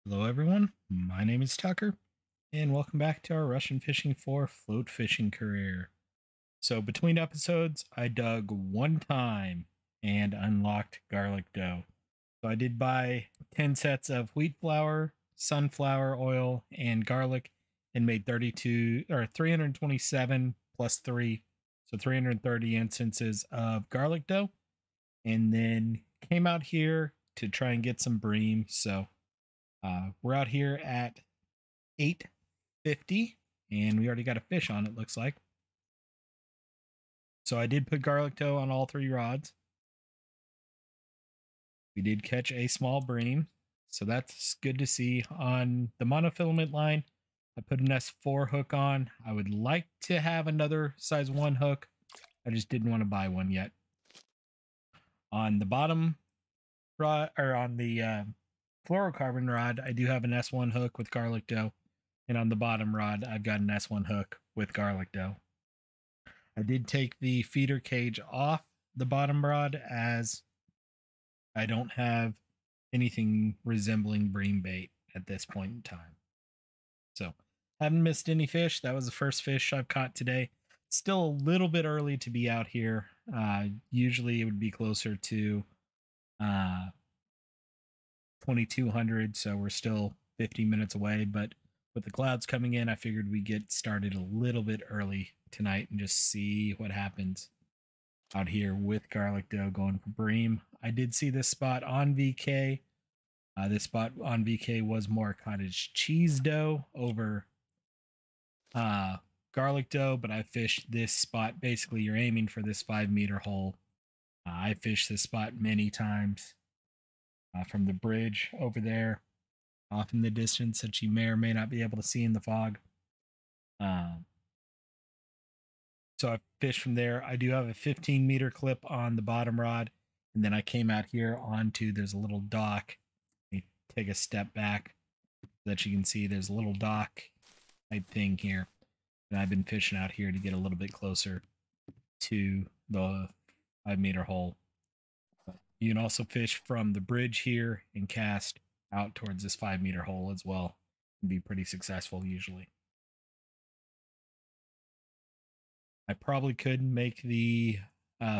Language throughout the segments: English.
Hello, everyone. My name is Tucker, and welcome back to our Russian Fishing for float fishing career. So, between episodes, I dug one time and unlocked garlic dough. So, I did buy 10 sets of wheat flour, sunflower oil, and garlic, and made 32 or 327 plus 3, so 330 instances of garlic dough, and then came out here to try and get some bream. So, we're out here at 850 and we already got a fish on it, looks like. So I did put garlic dough on all three rods. We did catch a small bream, so that's good to see. On the monofilament line, I put an S4 hook on. I would like to have another size 1 hook. I just didn't want to buy one yet. On the bottom rod, or on the fluorocarbon rod, I do have an S1 hook with garlic dough. And on the bottom rod, I've got an S1 hook with garlic dough. I did take the feeder cage off the bottom rod as I don't have anything resembling bream bait at this point in time. So, haven't missed any fish. That was the first fish I've caught today. Still a little bit early to be out here. Usually it would be closer to 2200, so we're still 15 minutes away. But with the clouds coming in, I figured we'd get started a little bit early tonight and just see what happens out here with garlic dough going for bream. I did see this spot on VK. This spot on VK was more cottage cheese dough over garlic dough, but I fished this spot. Basically, you're aiming for this 5-meter hole. I fished this spot many times from the bridge over there, off in the distance that you may or may not be able to see in the fog. So I fished from there. I do have a 15-meter clip on the bottom rod, and then I came out here onto, there's a little dock. Let me take a step back so that you can see there's a little dock type thing here. And I've been fishing out here to get a little bit closer to the 5-meter hole. You can also fish from the bridge here and cast out towards this 5-meter hole as well and be pretty successful usually. I probably could make the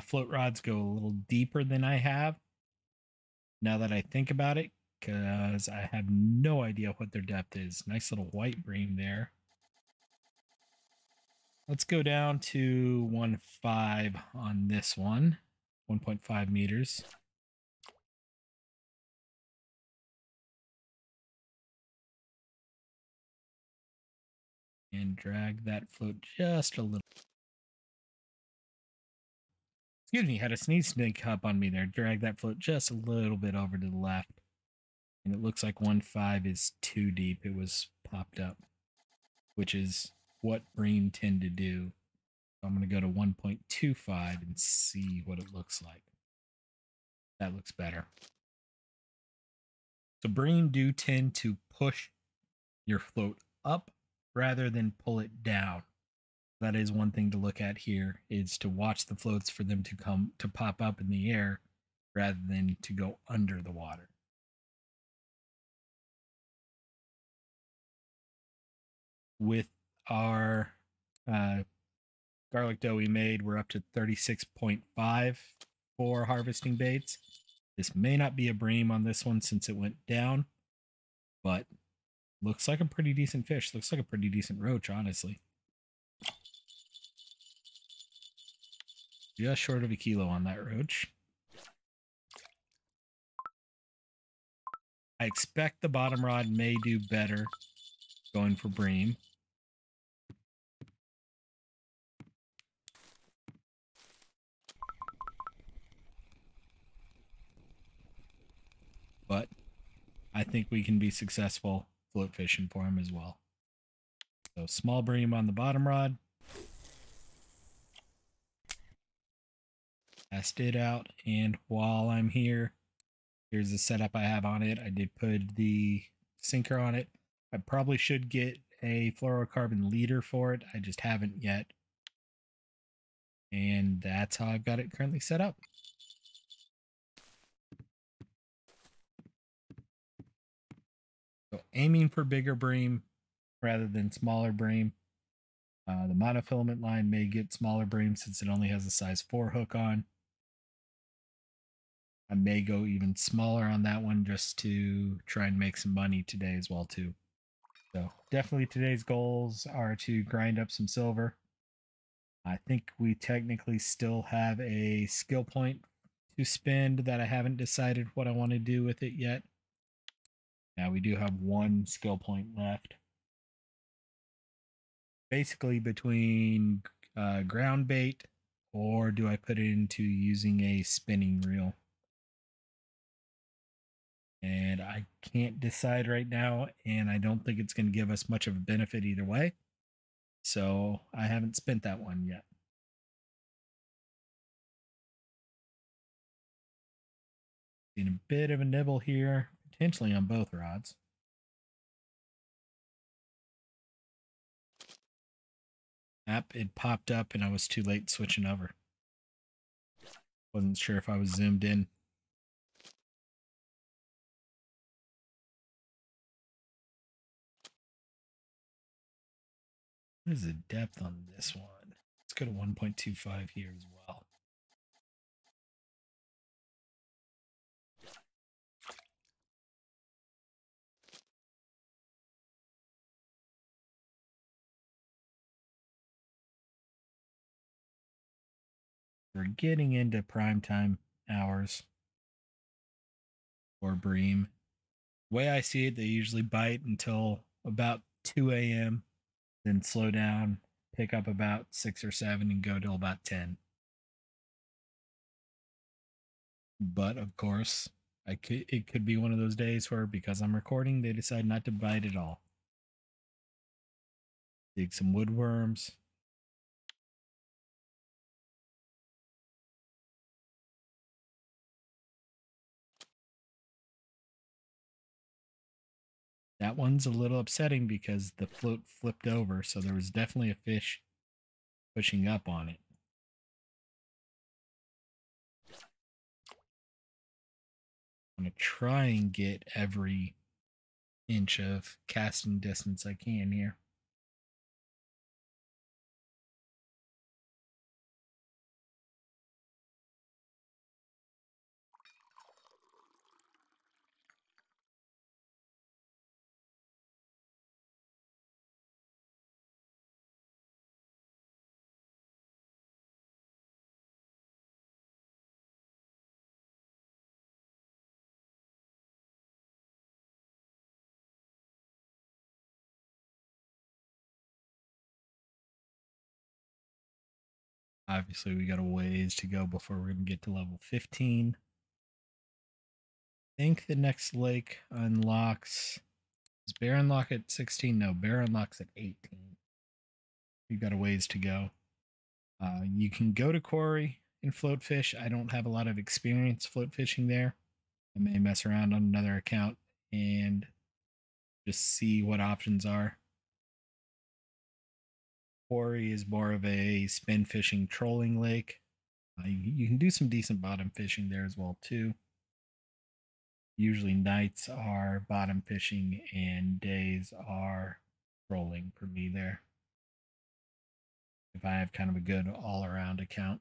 float rods go a little deeper than I have now that I think about it, because I have no idea what their depth is. Nice little white bream there. Let's go down to 1.5 on this one, 1.5 meters. And drag that float just a little. Excuse me, had a sneeze sneak up on me there. Drag that float just a little bit over to the left. And it looks like 1.5 is too deep. It was popped up, which is what bream tend to do. So I'm going to go to 1.25 and see what it looks like. That looks better. So bream do tend to push your float up rather than pull it down. That is one thing to look at here, is to watch the floats for them to pop up in the air rather than to go under the water. With our garlic dough we made, we're up to 36.5 for harvesting baits. This may not be a bream on this one since it went down, but looks like a pretty decent fish. Looks like a pretty decent roach, honestly. Just short of a kilo on that roach. I expect the bottom rod may do better going for bream. But I think we can be successful float fishing for him as well. So small bream on the bottom rod. Test it out, and while I'm here, here's the setup I have on it. I did put the sinker on it. I probably should get a fluorocarbon leader for it. I just haven't yet. And that's how I've got it currently set up. So aiming for bigger bream rather than smaller bream. The monofilament line may get smaller bream since it only has a size 4 hook on. I may go even smaller on that one just to try and make some money today as well too. So definitely today's goals are to grind up some silver. I think we technically still have a skill point to spend that I haven't decided what I want to do with it yet. Now we do have one skill point left. Basically between ground bait or do I put it into using a spinning reel? And I can't decide right now, and I don't think it's going to give us much of a benefit either way. So I haven't spent that one yet. Seen a bit of a nibble here, potentially on both rods. It popped up and I was too late switching over. Wasn't sure if I was zoomed in. What is the depth on this one? Let's go to 1.25 here as well. We're getting into prime time hours for bream. The way I see it, they usually bite until about 2 a.m., then slow down, pick up about 6 or 7, and go till about 10. But of course, it could be one of those days where because I'm recording, they decide not to bite at all. Dig some woodworms. That one's a little upsetting because the float flipped over, so there was definitely a fish pushing up on it. I'm going to try and get every inch of casting distance I can here. Obviously, we got a ways to go before we're going to get to level 15. I think the next lake unlocks. Is Bear unlock at 16? No, Bear unlocks at 18. We've got a ways to go. You can go to quarry and float fish. I don't have a lot of experience float fishing there. I may mess around on another account and just see what options are. Quarry is more of a spin fishing trolling lake. You can do some decent bottom fishing there as well too. Usually nights are bottom fishing and days are trolling for me there. If I have kind of a good all around account.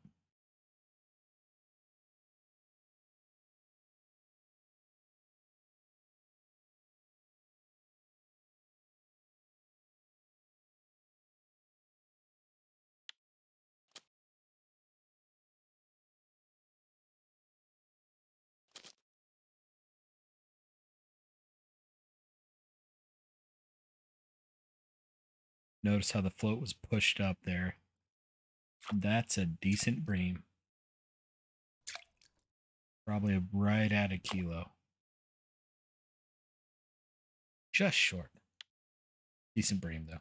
Notice how the float was pushed up there. That's a decent bream. Probably right at a kilo. Just short. Decent bream though.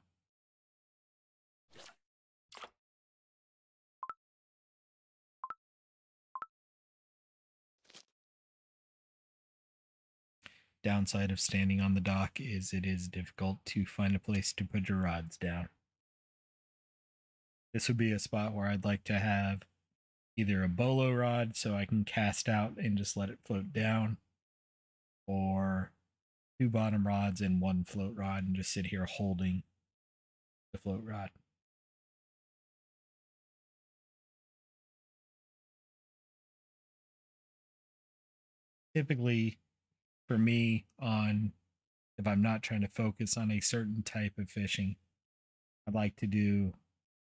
Downside of standing on the dock is it is difficult to find a place to put your rods down. This would be a spot where I'd like to have either a bolo rod so I can cast out and just let it float down, or 2 bottom rods and 1 float rod and just sit here holding the float rod. Typically, for me, if I'm not trying to focus on a certain type of fishing, I like to do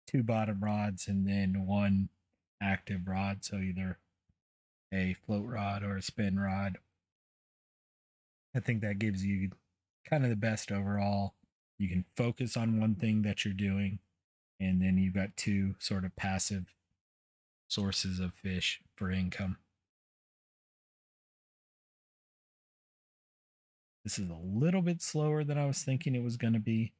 2 bottom rods and then 1 active rod. So either a float rod or a spin rod. I think that gives you kind of the best overall. You can focus on one thing that you're doing, and then you've got 2 sort of passive sources of fish for income. This is a little bit slower than I was thinking it was going to be.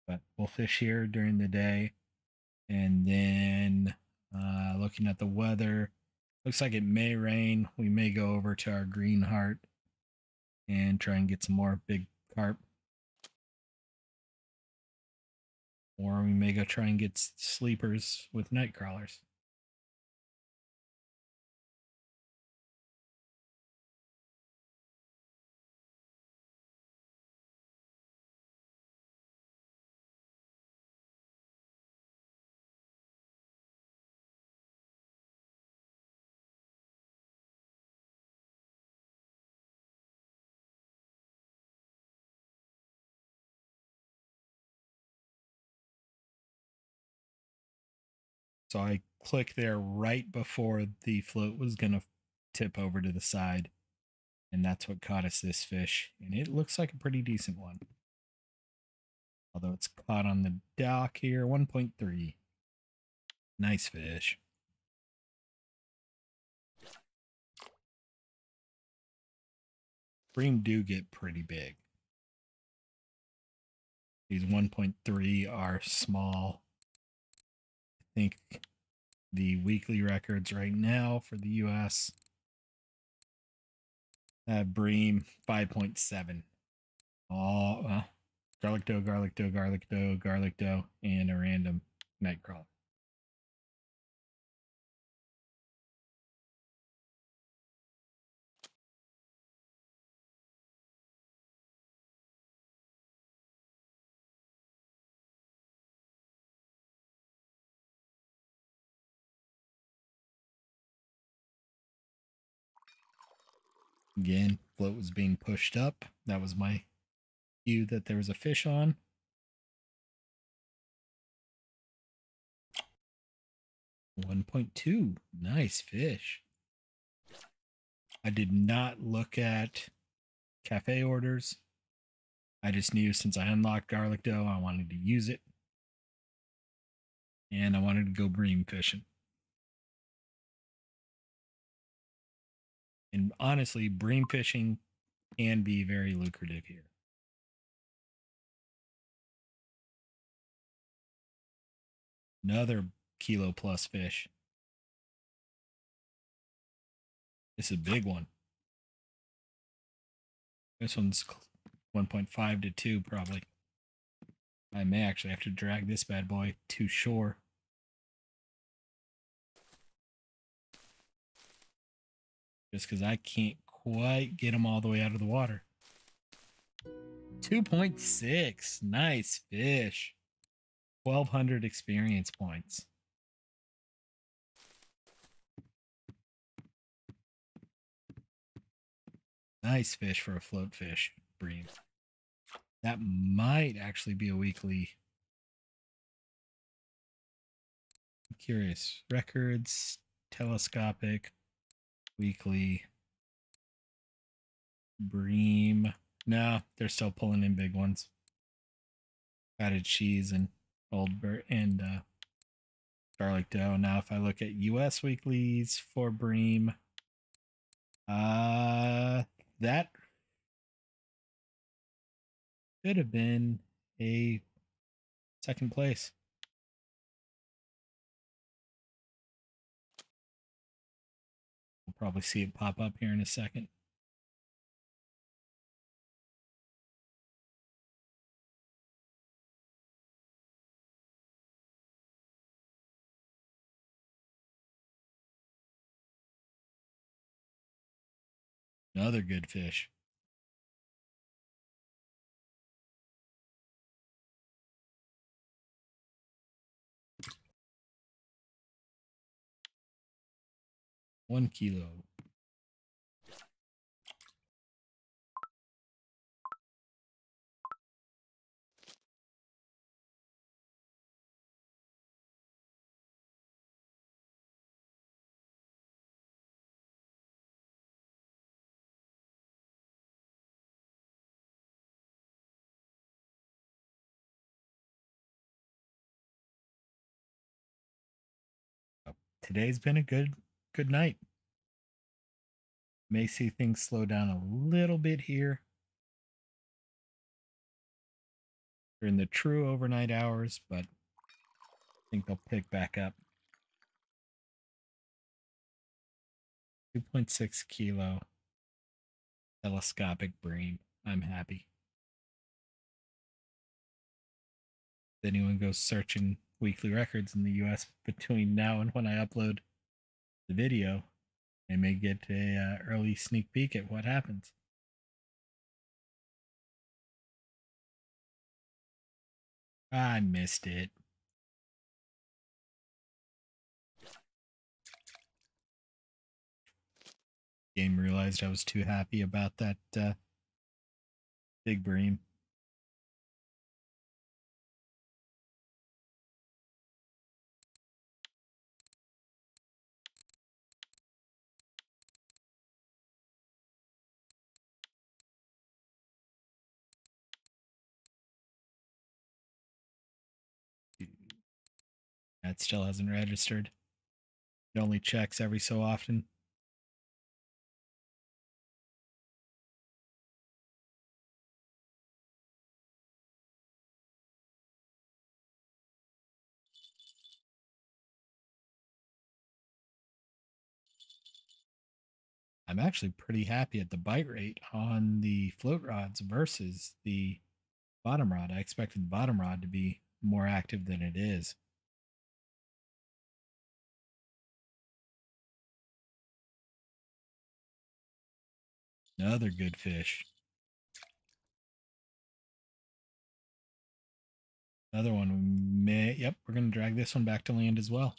But we'll fish here during the day. And then looking at the weather, looks like it may rain. We may go over to our green heart and try and get some more big carp. Or we may go try and get sleepers with night crawlers. So I clicked there right before the float was going to tip over to the side. And that's what caught us this fish. And it looks like a pretty decent one. Although it's caught on the dock here, 1.3. Nice fish. Bream do get pretty big. These 1.3 are small. I think the weekly records right now for the US have Bream 5.7. Oh, garlic dough, garlic dough, garlic dough, garlic dough, and a random night crawler. Again, float was being pushed up. That was my cue that there was a fish on. $1.2. Nice fish. I did not look at cafe orders. I just knew since I unlocked garlic dough, I wanted to use it. And I wanted to go bream fishing. And honestly, bream fishing can be very lucrative here. Another kilo plus fish. This is a big one. This one's 1.5 to 2 probably. I may actually have to drag this bad boy to shore. Just because I can't quite get them all the way out of the water. 2.6. Nice fish. 1,200 experience points. Nice fish for a float fish, Bream. That might actually be a weekly. I'm curious. Records, telescopic, weekly, Bream. No, they're still pulling in big ones. Added cheese and garlic dough. Now, if I look at US weeklies for Bream, that could have been a second place. We'll probably see it pop up here in a second. Another good fish. One kilo. Today's been a good night. May see things slow down a little bit here during the true overnight hours, but I think they'll pick back up. 2.6 kilo telescopic bream. I'm happy. If anyone goes searching weekly records in the US between now and when I upload the video, they may get a early sneak peek at what happens. I missed it. Game realized I was too happy about that big bream. That still hasn't registered. It only checks every so often. I'm actually pretty happy at the bite rate on the float rods versus the bottom rod. I expected the bottom rod to be more active than it is. Another good fish. Another one we may, yep, we're going to drag this one back to land as well.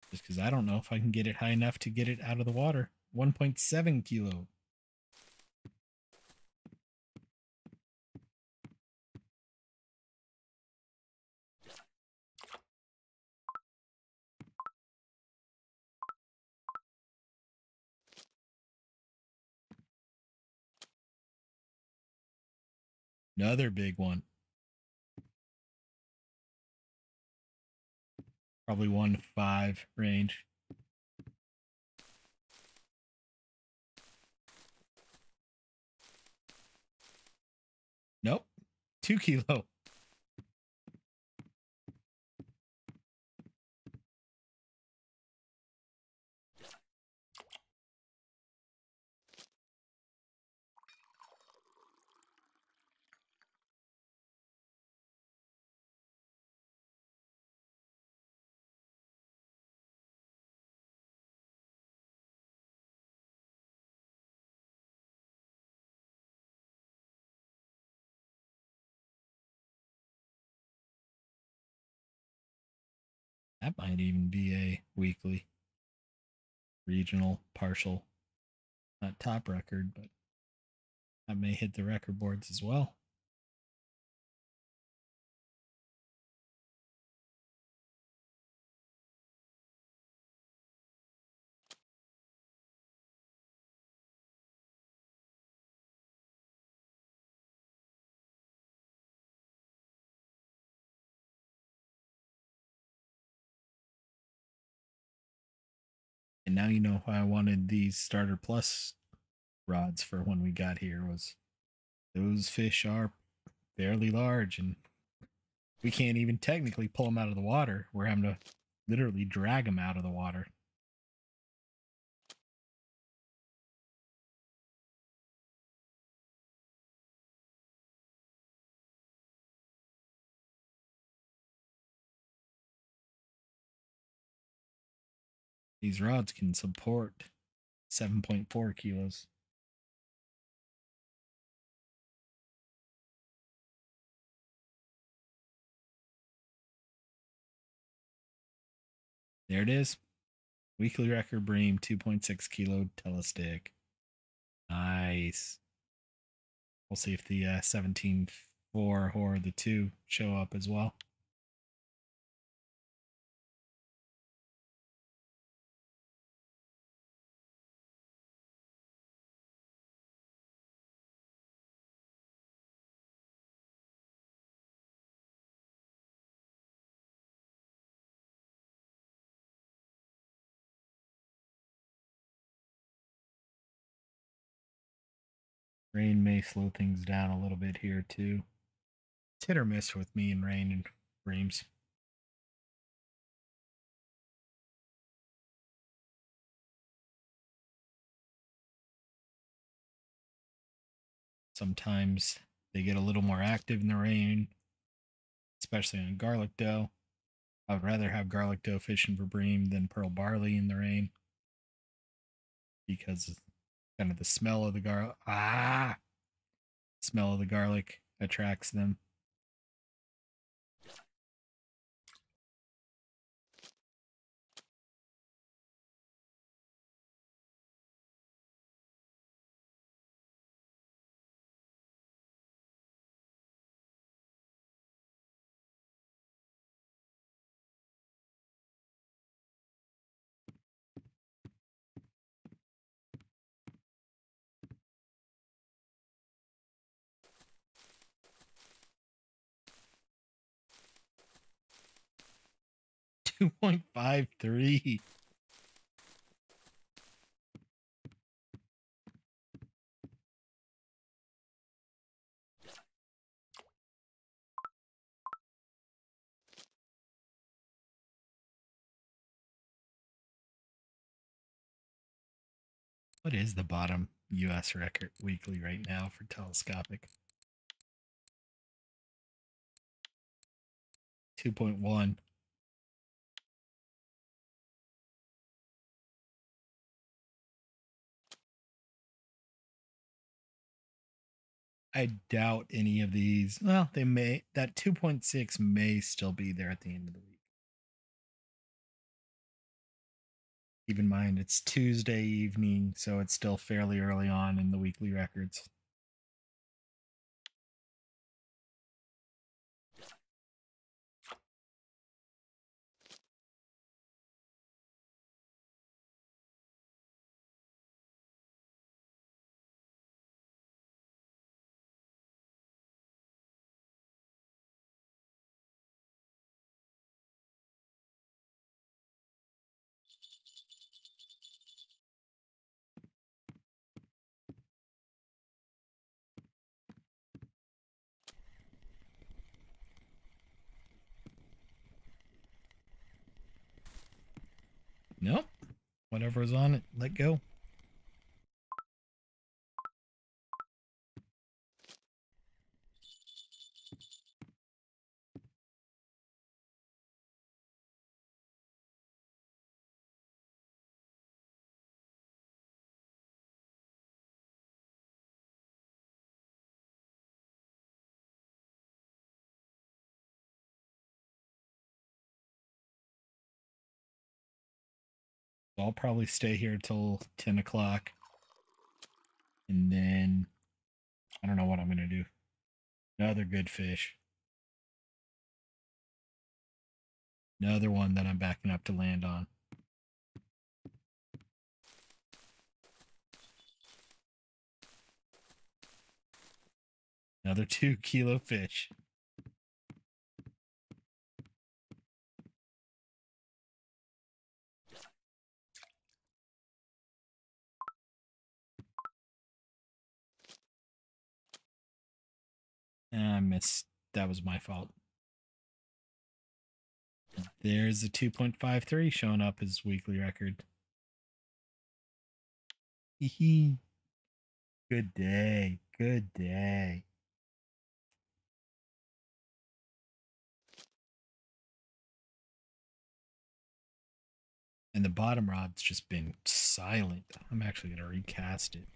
Just because I don't know if I can get it high enough to get it out of the water. 1.7 kilo. Another big one. Probably 1.5 range. Nope. 2 kilo. That might even be a weekly, regional, partial, not top record, but that may hit the record boards as well. And now you know why I wanted these starter plus rods for when we got here was those fish are fairly large and we can't even technically pull them out of the water. We're having to literally drag them out of the water. These rods can support 7.4 kilos. There it is. Weekly record Bream 2.6 kilo telestick. Nice. We'll see if the 17.4 or the 2 show up as well. Rain may slow things down a little bit here too. It's hit or miss with me and rain and Breams. Sometimes they get a little more active in the rain, especially on garlic dough. I would rather have garlic dough fishing for Bream than pearl barley in the rain because kind of the smell of the garlic. Smell of the garlic attracts them. $2.53. What is the bottom US record weekly right now for telescopic? 2.1. I doubt any of these. Well, they may. That 2.6 may still be there at the end of the week. Keep in mind, it's Tuesday evening, so it's still fairly early on in the weekly records. Nope. Whatever's on it, let go. I'll probably stay here till 10 o'clock. And then I don't know what I'm going to do. Another good fish. Another one that I'm backing up to land on. Another 2 kilo fish. I missed. That was my fault. There's a 2.53 showing up as weekly record. Hee. Good day. Good day. And the bottom rod's just been silent. I'm actually going to recast it.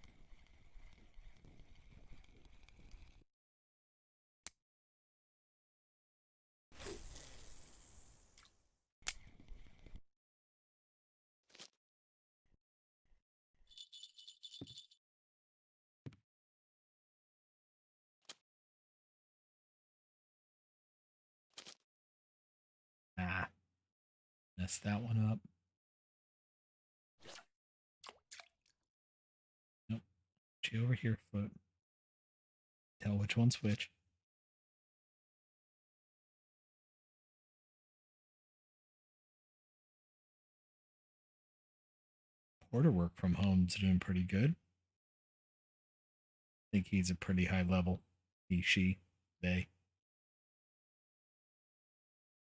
Ah, messed that one up. Nope. Put you over here, foot. Tell which one's which. Porter work from home's doing pretty good. I think he's a pretty high level. He, she, they.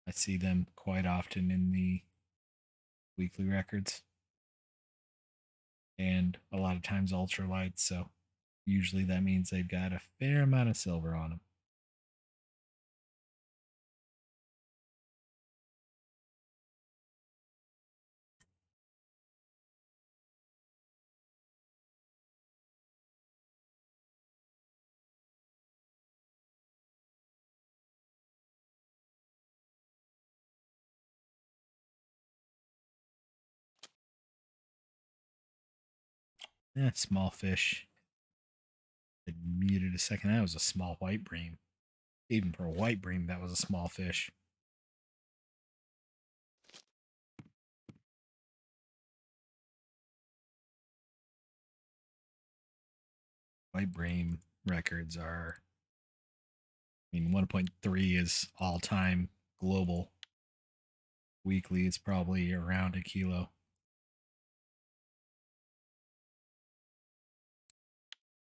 I see them quite often in the weekly records. And a lot of times ultralights, so usually that means they've got a fair amount of silver on them. Small fish. It muted a second. That was a small white bream. Even for a white bream, that was a small fish. White bream records are, 1.3 is all time global. Weekly is probably around a kilo.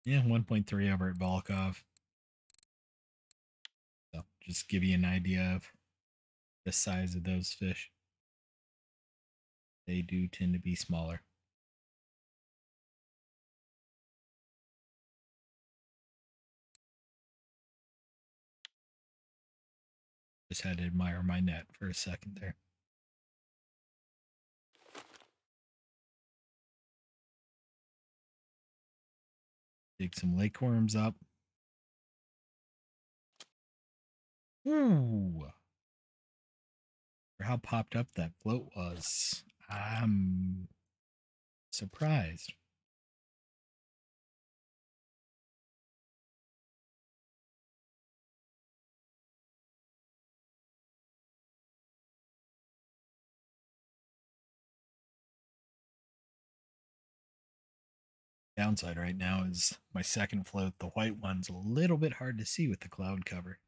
Yeah, 1.3 over at Volkov. So just give you an idea of the size of those fish. They do tend to be smaller. Just had to admire my net for a second there. Dig some lake worms up. Ooh. For how popped up that float was, I'm surprised. Downside right now is my second float, the white one's a little bit hard to see with the cloud cover.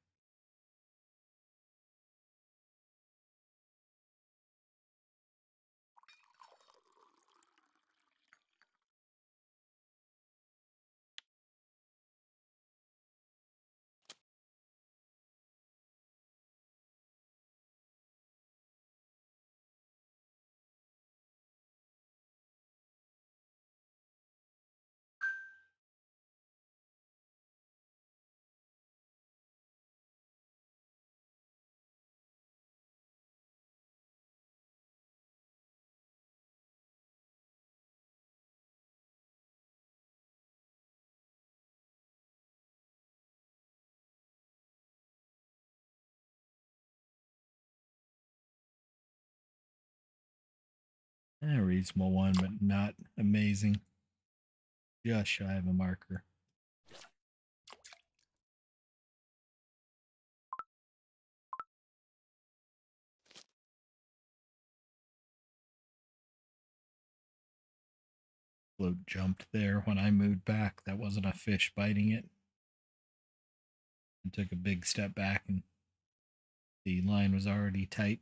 A reasonable one, but not amazing. Just shy of a marker. Float jumped there when I moved back. That wasn't a fish biting it. I took a big step back and the line was already tight.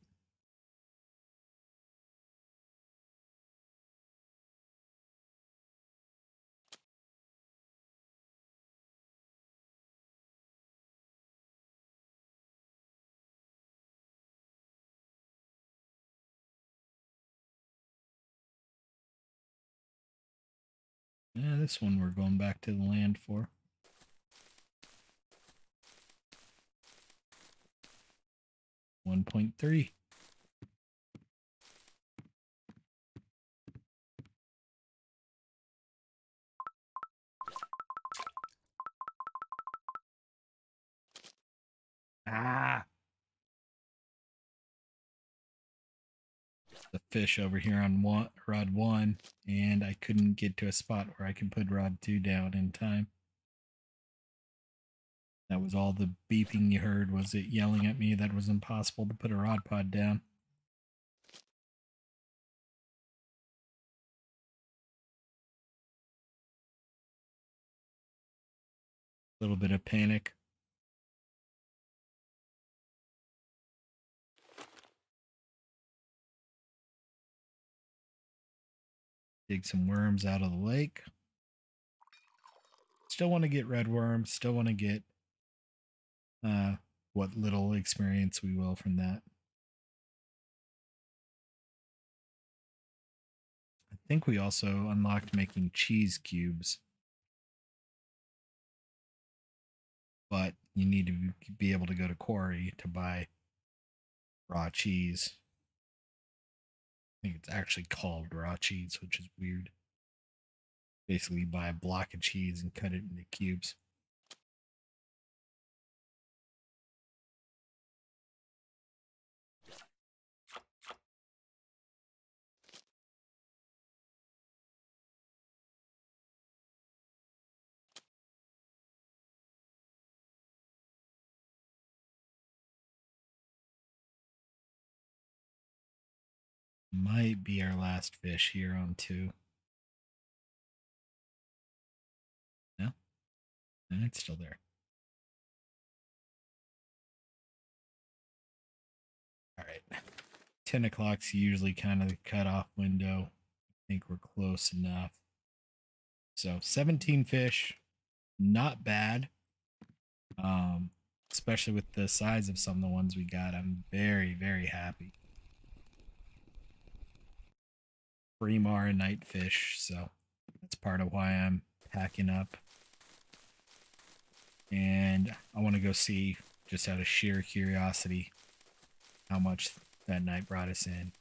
Yeah, this one we're going back to the land for. $1.3. Ah, the fish over here on rod 1, and I couldn't get to a spot where I could put rod 2 down in time. That was all the beeping you heard, was it yelling at me that it was impossible to put a rod pod down. A little bit of panic. Dig some worms out of the lake. Still want to get red worms. Still want to get what little experience we will from that. I think we also unlocked making cheese cubes. But you need to be able to go to Quarry to buy raw cheese. I think it's actually called raw cheese, which is weird. Basically, you buy a block of cheese and cut it into cubes. Might be our last fish here on 2. No? No, it's still there. All right. 10 o'clock's usually kind of the cutoff window. I think we're close enough. So 17 fish, not bad. Especially with the size of some of the ones we got. I'm very, very happy. Bream are a night fish, so that's part of why I'm packing up. And I want to go see, just out of sheer curiosity, how much that night brought us in.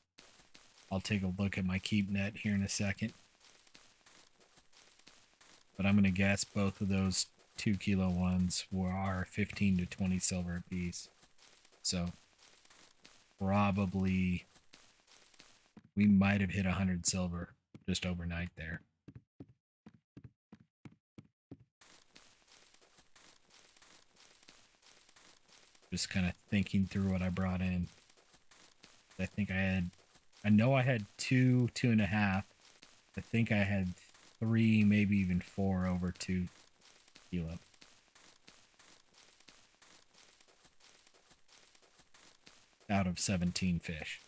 I'll take a look at my keep net here in a second. But I'm going to guess both of those 2 kilo ones are 15 to 20 silver apiece. So probably we might have hit 100 silver just overnight there. Just kind of thinking through what I brought in. I think I know I had 2, 2.5. I think I had 3, maybe even 4 over 2 kilo. Out of 17 fish.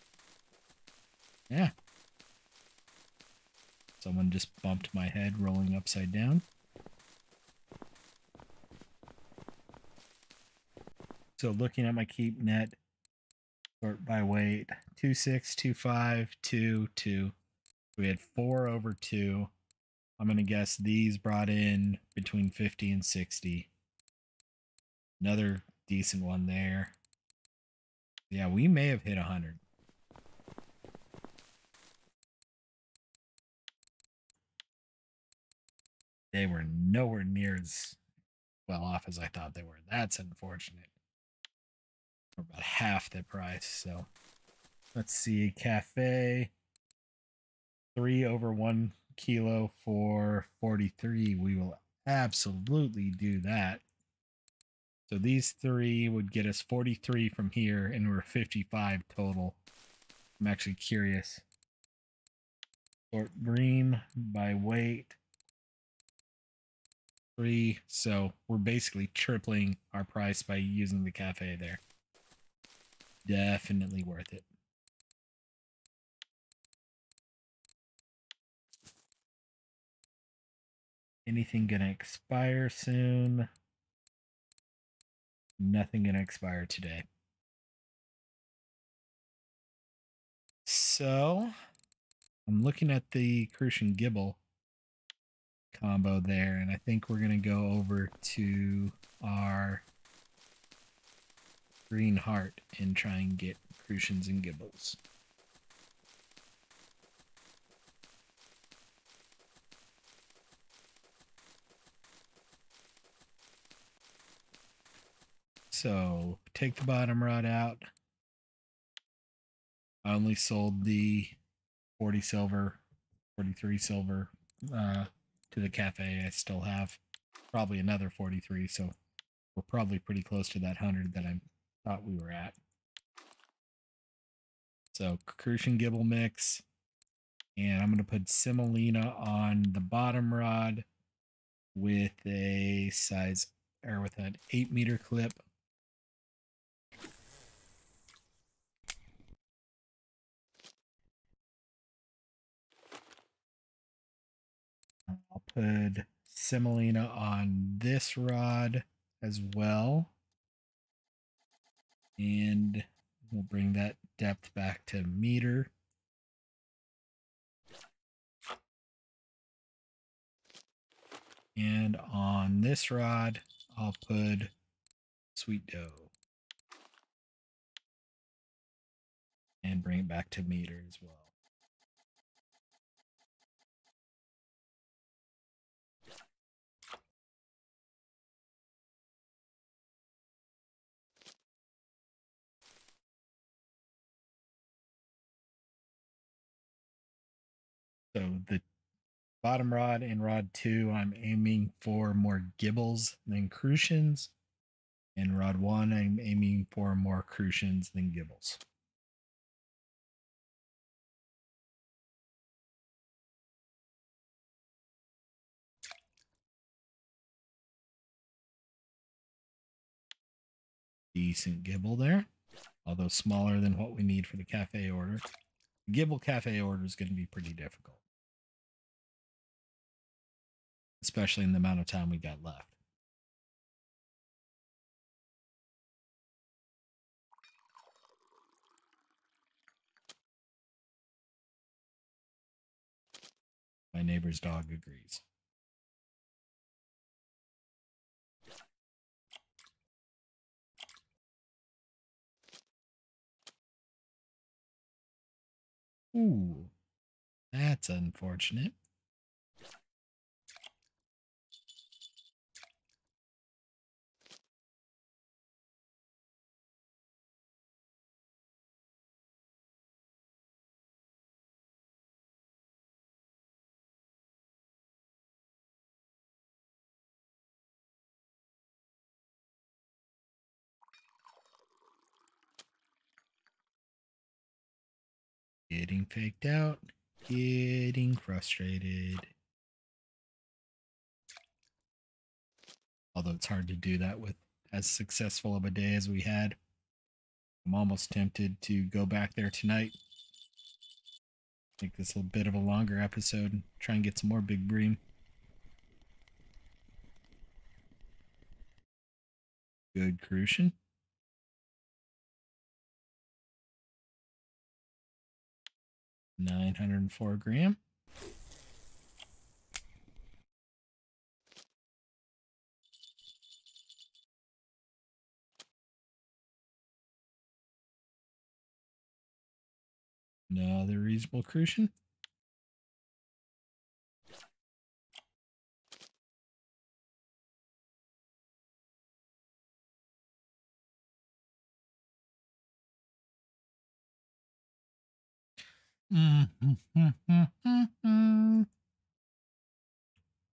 Yeah. Someone just bumped my head rolling upside down. So looking at my keep net, sort by weight, 2.6, 2.5, 2, 2. We had 4 over 2. I'm going to guess these brought in between 50 and 60. Another decent one there. Yeah, we may have hit 100. They were nowhere near as well off as I thought they were. That's unfortunate. We're about half the price. So let's see. Cafe, 3 over 1 kilo for 43. We will absolutely do that. So these 3 would get us 43 from here, and we're 55 total. I'm actually curious. Sort Bream by weight. 3. So we're basically tripling our price by using the cafe there. Definitely worth it. Anything gonna expire soon? Nothing gonna expire today. So I'm looking at the Crucian Gibble combo there, and I think we're gonna go over to our Green Heart and try and get Crucians and Gibbles. So take the bottom rod out. I only sold the 40 silver, 43 silver to the cafe. I still have probably another 43, so we're probably pretty close to that 100 that I thought we were at. So Crucian Gibble mix, and I'm going to put semolina on the bottom rod with a size, or with an 8-meter clip. I'll put semolina on this rod as well. And we'll bring that depth back to meter. And on this rod, I'll put sweet dough. And bring it back to meter as well. So the bottom rod and rod 2, I'm aiming for more gibbles than crucians. And rod 1, I'm aiming for more crucians than gibbles. Decent gibble there, although smaller than what we need for the cafe order. The gibble cafe order is going to be pretty difficult, especially in the amount of time we got left. My neighbor's dog agrees. Ooh, that's unfortunate. Getting faked out, getting frustrated. Although it's hard to do that with as successful of a day as we had. I'm almost tempted to go back there tonight. Make this a bit of a longer episode and try and get some more big bream. Good crucian. 904 gram. Another reasonable crucian.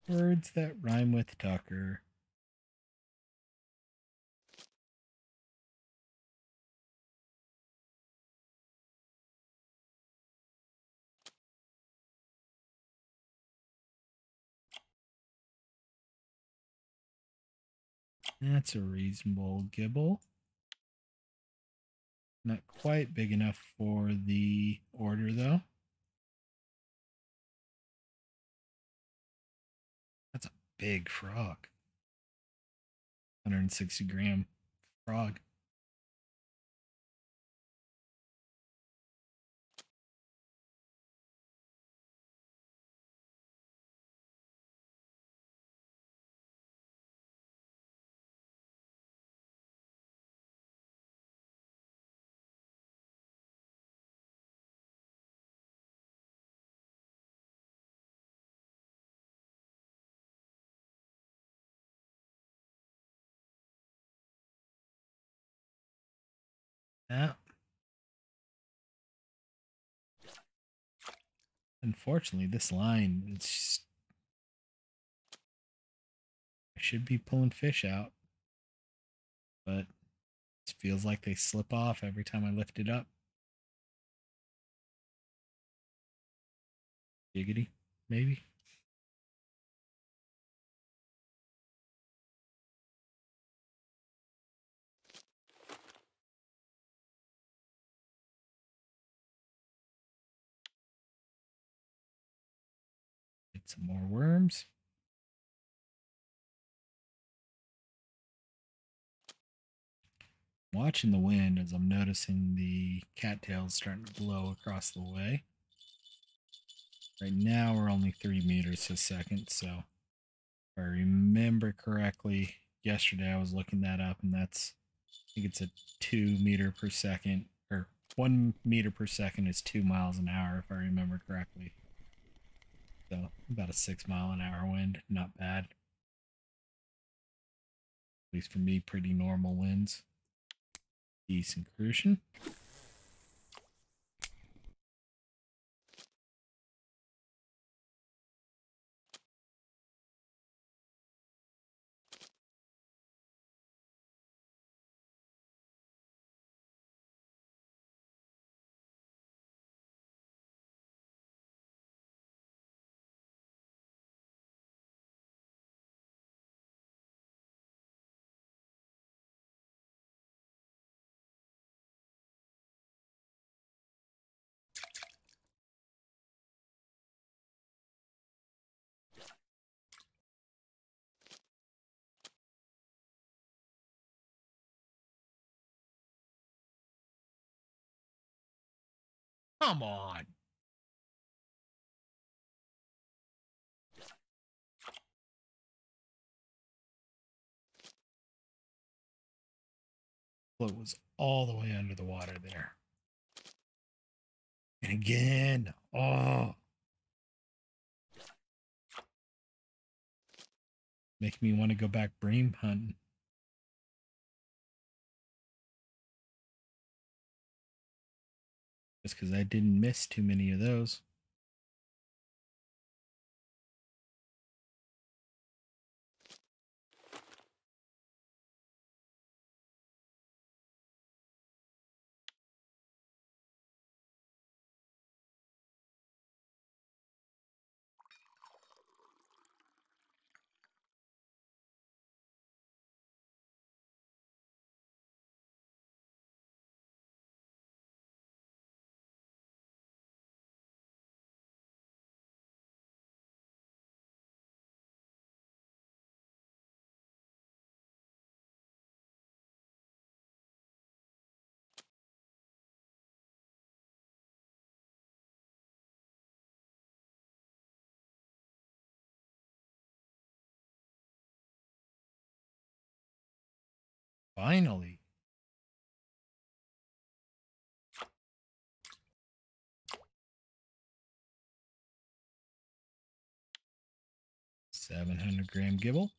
Words that rhyme with Tucker. That's a reasonable gibble. Not quite big enough for the order, though. That's a big frog. 160 gram frog. Yeah. Unfortunately, this line, I should be pulling fish out, but it feels like they slip off every time I lift it up. Giggity, maybe. Get some more worms. Watching the wind as I'm noticing the cattails starting to blow across the way. Right now we're only 3 meters a second, so if I remember correctly, yesterday I was looking that up, and that's, I think it's a 2 meter per second, or 1 meter per second is 2 miles an hour, if I remember correctly. So about a 6 mile an hour wind, not bad. At least for me, pretty normal winds. Decent crucian. Come on. Float was all the way under the water there. And again, oh. Make me want to go back bream hunting. Just because I didn't miss too many of those. Finally. $700 gibble.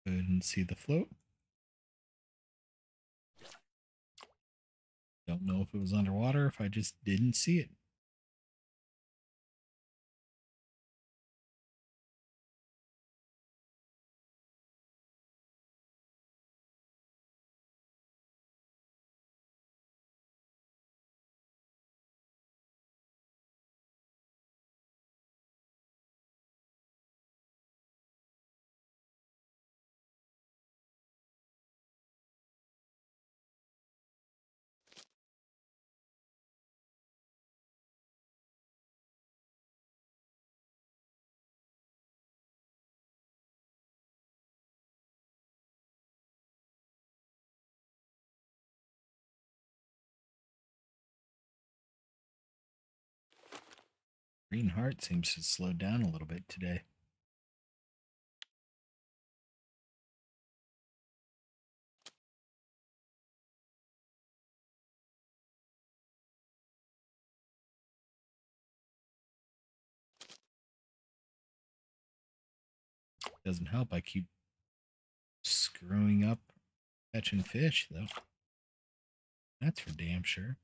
Couldn't see the float. Don't know if it was underwater, if I just didn't see it. Green heart seems to slow down a little bit today. Doesn't help. I keep screwing up catching fish, though. That's for damn sure.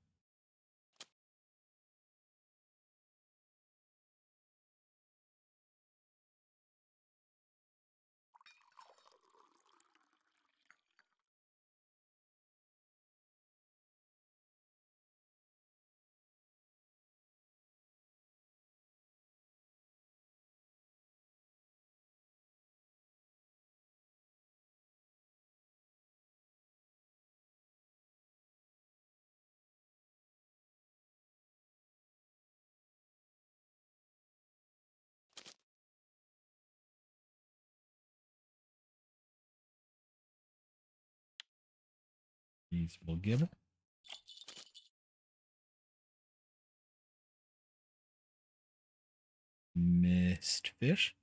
Reasonable gibble. Missed fish.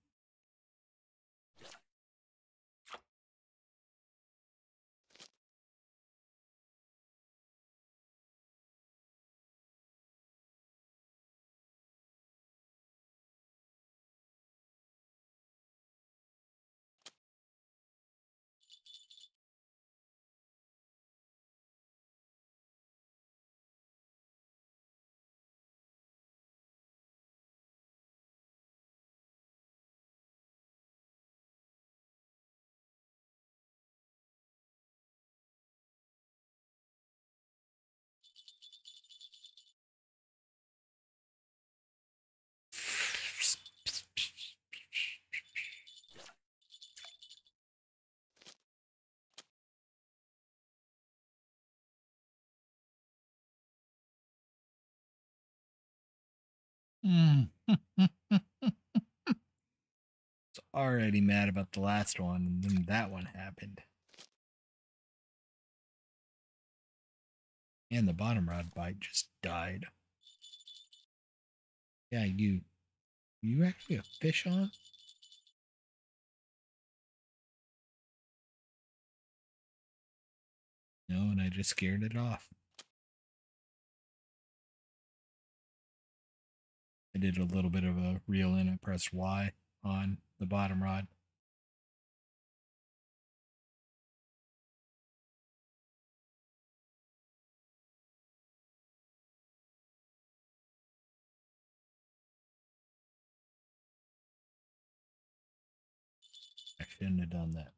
Already mad about the last one, and then that one happened. And the bottom rod bite just died. Yeah, you actually have fish on? No, and I just scared it off. I did a little bit of a reel in. I pressed Y on the bottom rod. I shouldn't have done that.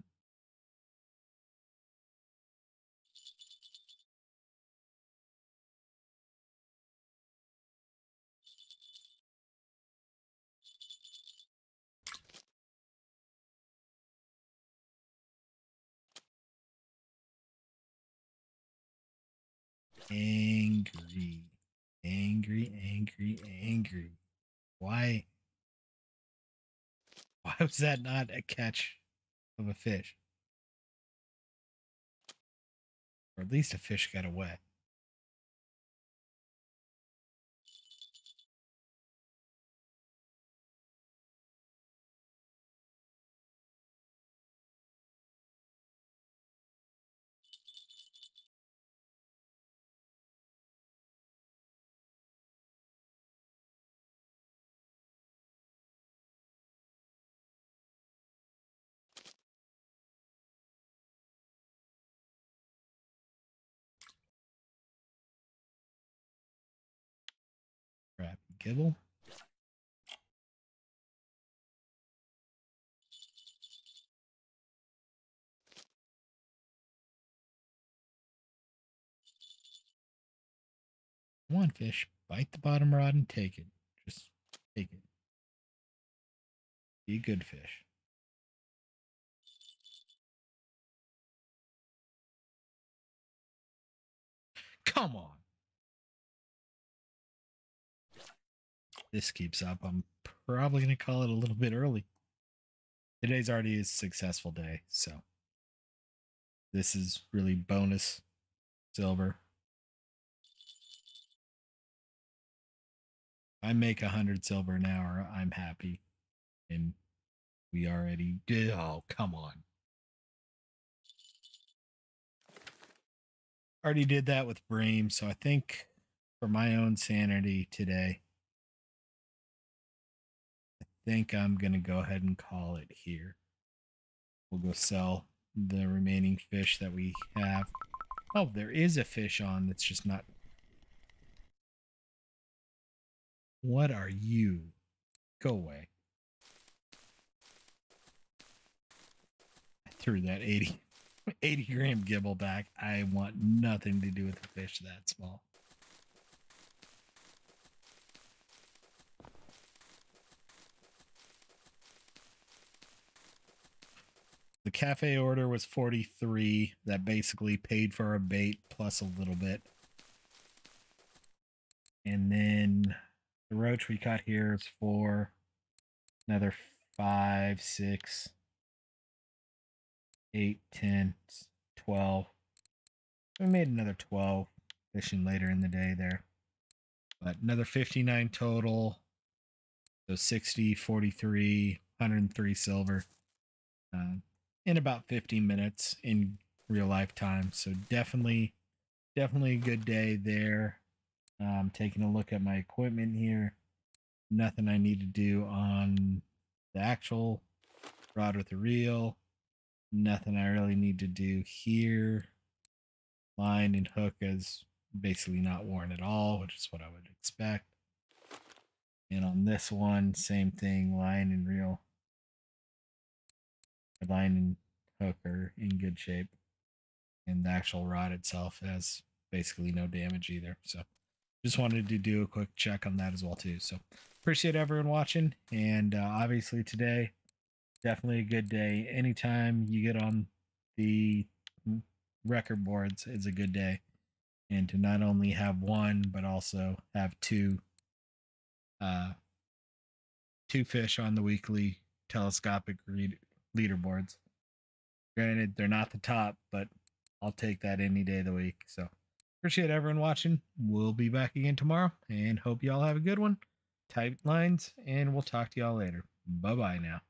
Angry. Angry. Why was that not a catch of a fish? Or at least a fish got away. Crap. Gibble. Come on, fish. Bite the bottom rod and take it. Just take it. Be a good fish. Come on. This keeps up. I'm probably going to call it a little bit early. Today's already a successful day, so this is really bonus silver. I make 100 silver an hour, I'm happy. And we already did. Oh, come on. Already did that with Bream, so I think for my own sanity today, I think I'm going to go ahead and call it here. We'll go sell the remaining fish that we have. Oh, there is a fish on that's just not. What are you? Go away. I threw that 80 gram gibble back. I want nothing to do with the fish that small. The cafe order was 43. That basically paid for a bait plus a little bit. And then the roach we got here is for another 5, 6, 8, 10, 12. We made another 12 fishing later in the day there. But another 59 total. So 60, 43, 103 silver. In about 15 minutes in real life time. So definitely a good day there. Taking a look at my equipment here. Nothing I need to do on the actual rod with the reel. Nothing I really need to do here. Line and hook is basically not worn at all, which is what I would expect. And on this one, same thing, line and reel. The line and hook are in good shape. And the actual rod itself has basically no damage either. So just wanted to do a quick check on that as well too. So appreciate everyone watching. And obviously today, definitely a good day. Anytime you get on the record boards is a good day. And to not only have one, but also have two fish on the weekly telescopic leaderboards. Granted, they're not the top, but I'll take that any day of the week. So appreciate everyone watching. We'll be back again tomorrow and hope y'all have a good one. Tight lines, and we'll talk to y'all later. Bye bye now.